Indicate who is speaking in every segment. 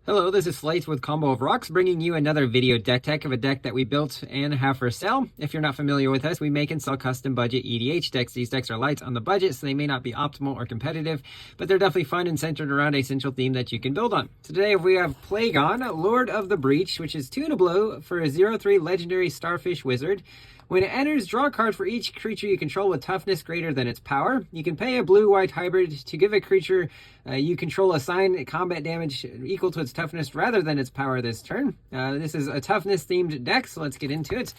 Speaker 1: Hello, this is Slate with Combo of Rocks, bringing you another video deck tech of a deck that we built and have for sale. If you're not familiar with us, we make and sell custom budget EDH decks. These decks are light on the budget, so they may not be optimal or competitive, but they're definitely fun and centered around a central theme that you can build on. Today we have Plagon, Lord of the Breach, which is 2 and a blue for a 0/3 legendary starfish wizard. When it enters, draw a card for each creature you control with toughness greater than its power. You can pay a blue-white hybrid to give a creature you control assign combat damage equal to its toughness rather than its power this turn. This is a toughness-themed deck, so let's get into it.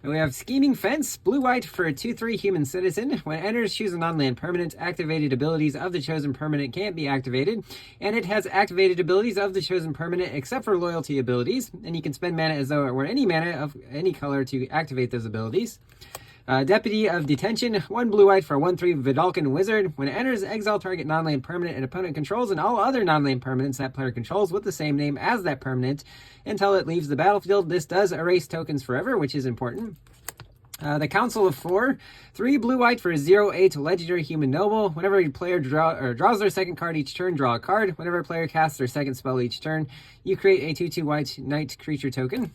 Speaker 1: We have Scheming Fence, blue-white for a 2/3 human citizen. When it enters, choose a non-land permanent. Activated abilities of the chosen permanent can't be activated, and it has activated abilities of the chosen permanent except for loyalty abilities, and you can spend mana as though it were any mana of any color to activate those abilities. Deputy of Detention, 1 blue-white for a 1/3 Vidalcan Wizard. When it enters, exile target non-land permanent an opponent controls and all other non-land permanents that player controls with the same name as that permanent until it leaves the battlefield. This does erase tokens forever, which is important. The Council of 4, 3 blue-white for a 0/8 legendary human noble. Whenever a player draws their second card each turn, draw a card. Whenever a player casts their second spell each turn, you create a 2/2 white knight creature token.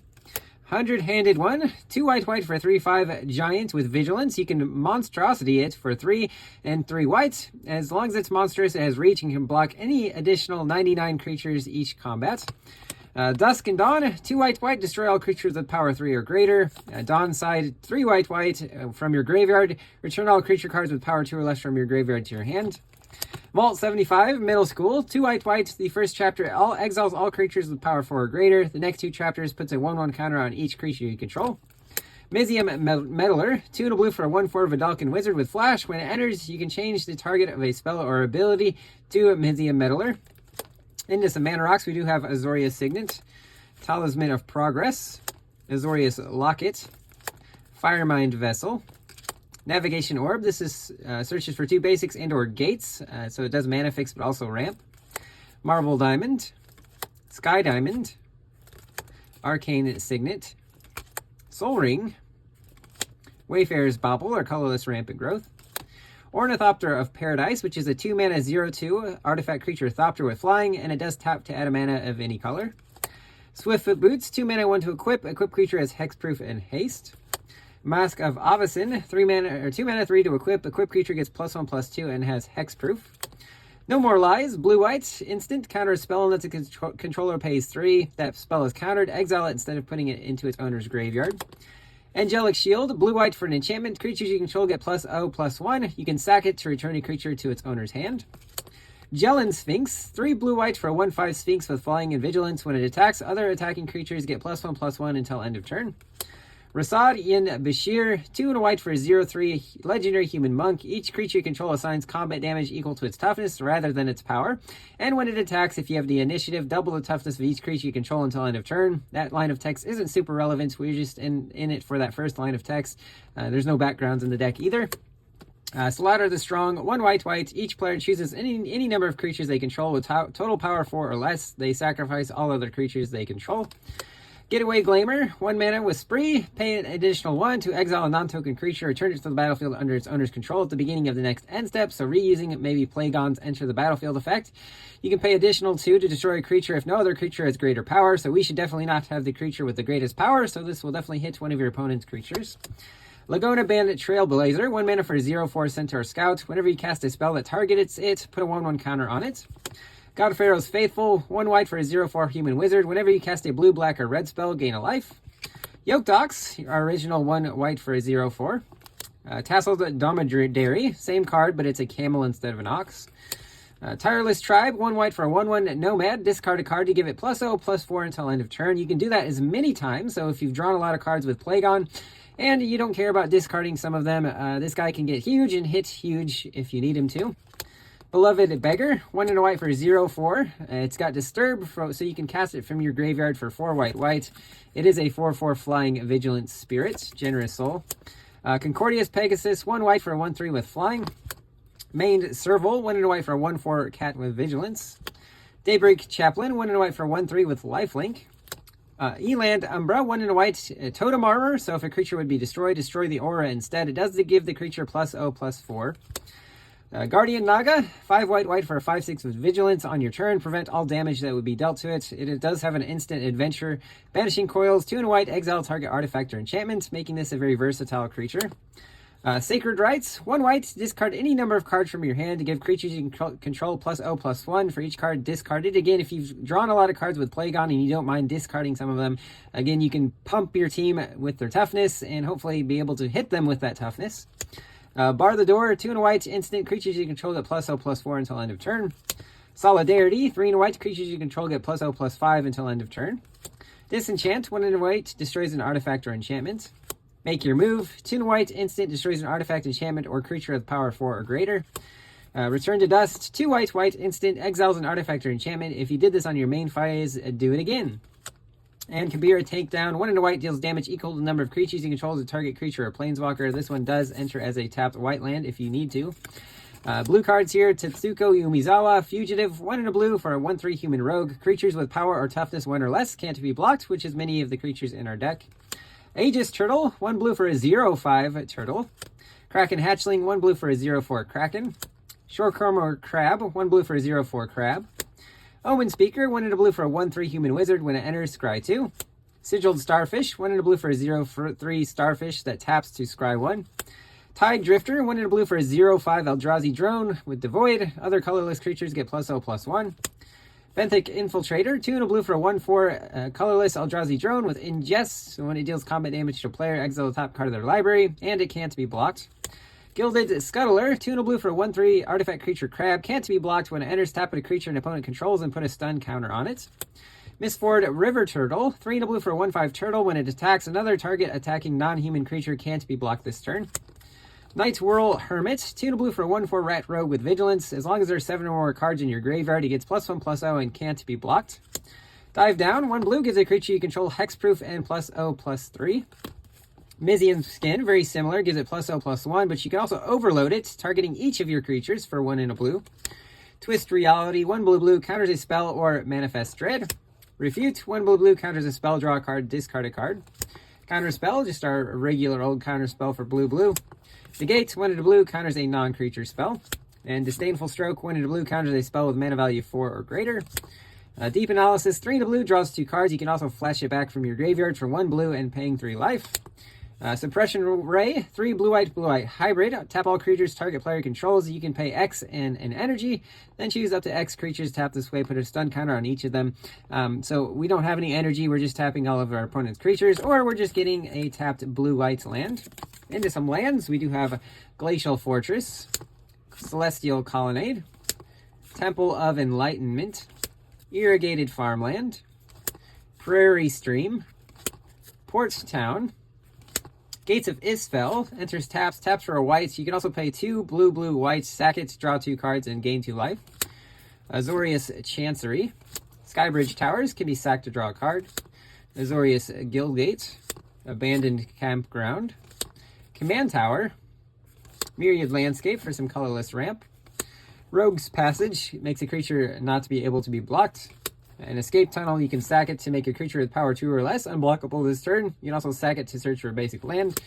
Speaker 1: 100-handed one, 2 white for a 3/5 giant with vigilance. You can monstrosity it for 3 and 3 white. As long as it's monstrous, it has reach and can block any additional 99 creatures each combat. Dusk and Dawn, 2 white, destroy all creatures with power 3 or greater. Dawn side, 3 white from your graveyard. Return all creature cards with power 2 or less from your graveyard to your hand. Vault 75, Middle School, 2 white. The first chapter exiles all creatures with power 4 or greater. The next 2 chapters puts a 1/1 counter on each creature you control. Mizium Meddler, 2 and a blue for a 1/4 Vidalcan Wizard with Flash. When it enters, you can change the target of a spell or ability to Mizium Meddler. Into some mana rocks, we do have Azorius Signet, Talisman of Progress, Azorius Locket, Firemind Vessel, Navigation Orb. This is searches for 2 basics and or gates, so it does mana fix but also ramp. Marble Diamond, Sky Diamond, Arcane Signet, Soul Ring, Wayfarer's Bauble or Colorless Rampant Growth, Ornithopter of Paradise, which is a 2 mana 0/2 artifact creature Thopter with flying, and it does tap to add a mana of any color. Swiftfoot Boots, 2 mana 1 to equip. Equip creature has hexproof and haste. Mask of Avacyn, 2 mana 3 to equip. Equip creature gets +1/+2 and has hexproof. No More Lies, blue-white, instant, counter a spell unless a controller pays 3. That spell is countered. Exile it instead of putting it into its owner's graveyard. Angelic Shield, blue-white for an enchantment. Creatures you control get +0/+1. You can sack it to return a creature to its owner's hand. Jellin Sphinx, 3 blue-white for a 1/5 Sphinx with flying and vigilance. When it attacks, other attacking creatures get +1/+1 until end of turn. Rasad in Bashir, 2 and a white for a 0/3 legendary human monk. Each creature you control assigns combat damage equal to its toughness rather than its power. And when it attacks, if you have the initiative, double the toughness of each creature you control until end of turn. That line of text isn't super relevant. We're just in it for that first line of text. There's no backgrounds in the deck either. Slaughter the Strong, 1 white. Each player chooses any number of creatures they control with total power 4 or less. They sacrifice all other creatures they control. Getaway Glamour, 1 mana with Spree. Pay an additional 1 to exile a non-token creature. Return it to the battlefield under its owner's control at the beginning of the next end step. So reusing it, maybe Plagon's Enter the Battlefield effect. You can pay additional 2 to destroy a creature if no other creature has greater power. So we should definitely not have the creature with the greatest power. So this will definitely hit one of your opponent's creatures. Laguna Bandit Trailblazer, 1 mana for a 0/4 Centaur Scout. Whenever you cast a spell that targets it, put a 1/1 counter on it. God of Pharaoh's Faithful, 1 white for a 0/4 human wizard. Whenever you cast a blue, black, or red spell, gain a life. Yoked Ox, our original 1 white for a 0/4. Tasseled Dromedary, same card, but it's a camel instead of an ox. Tireless Tribe, 1 white for a 1/1 nomad. Discard a card to give it +0/+4 until end of turn. You can do that as many times, so if you've drawn a lot of cards with Plagon, and you don't care about discarding some of them, this guy can get huge and hit huge if you need him to. Beloved Beggar, 1 and a white for 0/4. It's got Disturb, so you can cast it from your graveyard for 4 white. It is a 4/4 flying Vigilant Spirit, Generous Soul. Concordious Pegasus, 1 white for a 1/3 with flying. Maned Serval, 1 and a white for a 1/4 cat with vigilance. Daybreak Chaplain, 1 and a white for 1/3 with lifelink. Eland Umbra, 1 and a white totem armor, so if a creature would be destroyed, destroy the aura instead. It does give the creature +0/+4. Guardian Naga, 5 white for a 5/6 with vigilance on your turn. Prevent all damage that would be dealt to it. It does have an instant adventure. Banishing Coils, 2 and a white, exile target artifact or enchantment, making this a very versatile creature. Sacred Rites, 1 white, discard any number of cards from your hand to give creatures you control +0/+1 for each card discarded. Again, if you've drawn a lot of cards with Plagon and you don't mind discarding some of them, again, you can pump your team with their toughness and hopefully be able to hit them with that toughness. Bar the Door, 2 and a white, instant, creatures you control get +0/+4 until end of turn. Solidarity, 3 and a white, creatures you control get +0/+5 until end of turn. Disenchant, 1 and a white, destroys an artifact or enchantment. Make Your Move, 2 and a white, instant, destroys an artifact, enchantment, or creature with power 4 or greater. Return to Dust, 2 white, instant, exiles an artifact or enchantment. If you did this on your main phase, do it again. And Kabira Takedown, 1 and a white, deals damage equal to the number of creatures you control as a target creature or planeswalker. This one does enter as a tapped white land if you need to. Blue cards here, Tetsuko Umizawa, Fugitive, 1 and a blue for a 1/3 human rogue. Creatures with power or toughness 1 or less can't be blocked, which is many of the creatures in our deck. Aegis Turtle, 1 blue for a 0/5 turtle. Kraken Hatchling, 1 blue for a 0/4 kraken. Shorecrumber Crab, 1 blue for a 0/4 crab. Omen Speaker, 1 and a blue for a 1/3 human wizard. When it enters, scry 2. Sigiled Starfish, 1 and a blue for a 0/3 starfish that taps to scry 1. Tide Drifter, 1 and a blue for a 0/5 Eldrazi drone with Devoid. Other colorless creatures get +0/+1. Benthic Infiltrator, 2 and a blue for a 1/4 colorless Eldrazi drone with Ingest. So when it deals combat damage to a player, exile the top card of their library, and it can't be blocked. Gilded Scuttler, 2 and a blue for a 1/3 artifact creature crab. Can't be blocked when it enters, tap a creature an opponent controls and put a stun counter on it. Mistford River Turtle, 3 and a blue for a 1/5 turtle. When it attacks another target attacking non-human creature, can't be blocked this turn. Night Whirl Hermit, 2 and a blue for a 1/4 rat rogue with vigilance. As long as there's 7 or more cards in your graveyard, it gets +1/+0 and can't be blocked. Dive Down, 1 blue, gives a creature you control hexproof and +0/+3. Mizian Skin, very similar, gives it +0/+1, but you can also overload it, targeting each of your creatures for 1 and a blue. Twist Reality, 1 blue, counters a spell or manifest dread. Refute, 1 blue, counters a spell, draw a card, discard a card. Counter spell, just our regular old counter spell for blue. Negate, 1 and a blue, counters a non-creature spell. And Disdainful Stroke, 1 and a blue, counters a spell with mana value 4 or greater. Deep Analysis, 3 and a blue, draws 2 cards. You can also flash it back from your graveyard for 1 blue and paying 3 life. Suppression Ray, 3 blue-white hybrid. Tap all creatures target player controls. You can pay X and an energy, then choose up to X creatures. Tap this way, put a stun counter on each of them. So we don't have any energy. We're just tapping all of our opponent's creatures, or we're just getting a tapped blue-white land. Into some lands, we do have Glacial Fortress, Celestial Colonnade, Temple of Enlightenment, Irrigated Farmland, Prairie Stream, Port Town, Gates of Isfel, enters taps for a white. You can also pay 2 blue whites, sack it, draw 2 cards, and gain 2 life. Azorius Chancery. Skybridge Towers can be sacked to draw a card. Azorius Guildgate. Abandoned Campground. Command Tower. Myriad Landscape for some colorless ramp. Rogue's Passage makes a creature not to be able to be blocked. An Escape Tunnel, you can sack it to make a creature with power 2 or less unblockable this turn. You can also sack it to search for a basic land.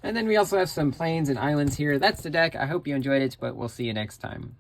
Speaker 1: And then we also have some plains and islands here. That's the deck. I hope you enjoyed it, but we'll see you next time.